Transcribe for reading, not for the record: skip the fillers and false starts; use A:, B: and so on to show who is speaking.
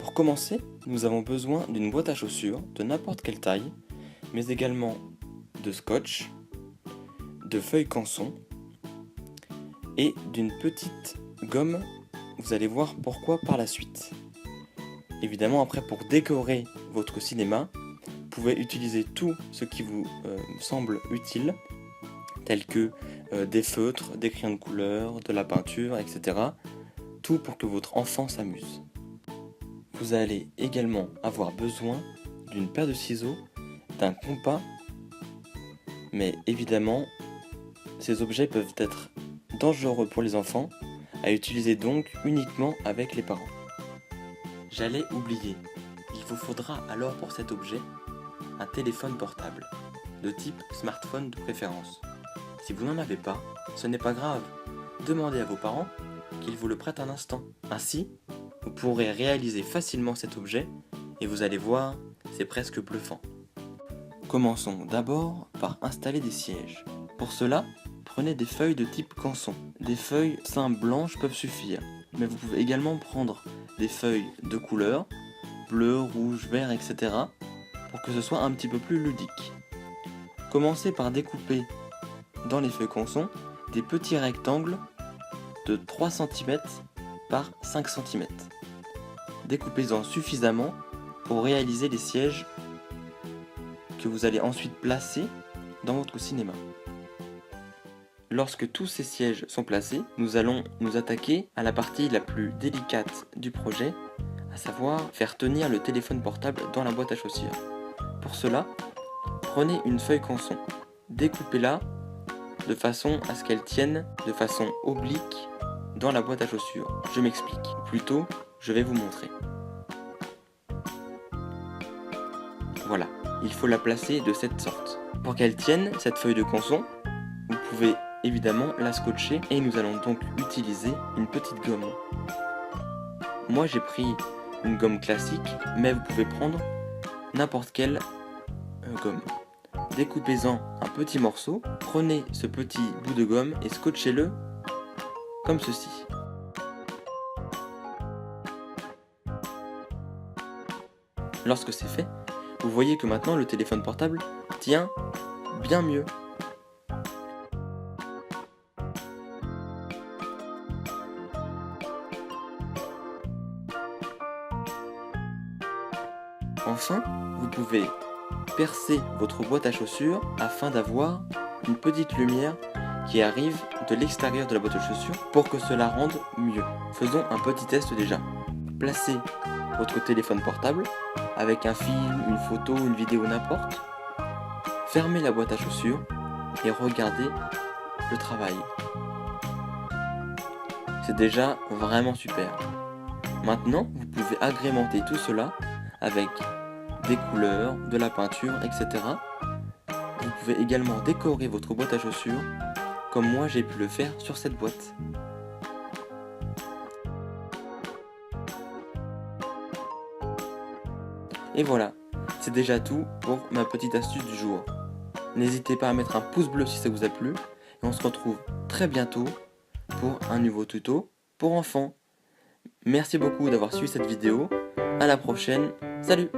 A: Pour commencer, nous avons besoin d'une boîte à chaussures de n'importe quelle taille, mais également de scotch, de feuilles canson et d'une petite gomme. Vous allez voir pourquoi par la suite. Évidemment, après, pour décorer votre cinéma, vous pouvez utiliser tout ce qui vous semble utile, tel que des feutres, des crayons de couleur, de la peinture, etc. Tout pour que votre enfant s'amuse. Vous allez également avoir besoin d'une paire de ciseaux, d'un compas, mais évidemment, ces objets peuvent être dangereux pour les enfants, à utiliser donc uniquement avec les parents. J'allais oublier, il vous faudra alors pour cet objet un téléphone portable, de type smartphone de préférence. Si vous n'en avez pas, ce n'est pas grave, demandez à vos parents qu'ils vous le prêtent un instant. Ainsi, vous pourrez réaliser facilement cet objet et vous allez voir, c'est presque bluffant. Commençons d'abord par installer des sièges. Pour cela, prenez des feuilles de type canson. Des feuilles simples blanches peuvent suffire, mais vous pouvez également prendre des feuilles de couleur, bleu, rouge, vert, etc. pour que ce soit un petit peu plus ludique. Commencez par découper dans les feuilles canson des petits rectangles de 3 cm par 5 cm. Découpez-en suffisamment pour réaliser les sièges que vous allez ensuite placer dans votre cinéma. Lorsque tous ces sièges sont placés, nous allons nous attaquer à la partie la plus délicate du projet, à savoir faire tenir le téléphone portable dans la boîte à chaussures. Pour cela, prenez une feuille canson, découpez-la de façon à ce qu'elle tienne de façon oblique dans la boîte à chaussures. Je m'explique, plutôt je vais vous montrer. Voilà, il faut la placer de cette sorte. Pour qu'elle tienne, cette feuille de canson, vous pouvez évidemment la scotcher et nous allons donc utiliser une petite gomme. Moi j'ai pris une gomme classique, mais vous pouvez prendre n'importe quelle gomme. Découpez-en un petit morceau, prenez ce petit bout de gomme et scotchez-le comme ceci. Lorsque c'est fait, vous voyez que maintenant le téléphone portable tient bien mieux. Enfin, vous pouvez percer votre boîte à chaussures afin d'avoir une petite lumière qui arrive de l'extérieur de la boîte à chaussures pour que cela rende mieux. Faisons un petit test déjà. Placez votre téléphone portable avec un film, une photo, une vidéo, n'importe. Fermez la boîte à chaussures et regardez le travail. C'est déjà vraiment super. Maintenant, vous pouvez agrémenter tout cela avec des couleurs, de la peinture, etc. Vous pouvez également décorer votre boîte à chaussures comme moi j'ai pu le faire sur cette boîte. Et voilà, c'est déjà tout pour ma petite astuce du jour. N'hésitez pas à mettre un pouce bleu si ça vous a plu et on se retrouve très bientôt pour un nouveau tuto pour enfants. Merci beaucoup d'avoir suivi cette vidéo, à la prochaine, salut!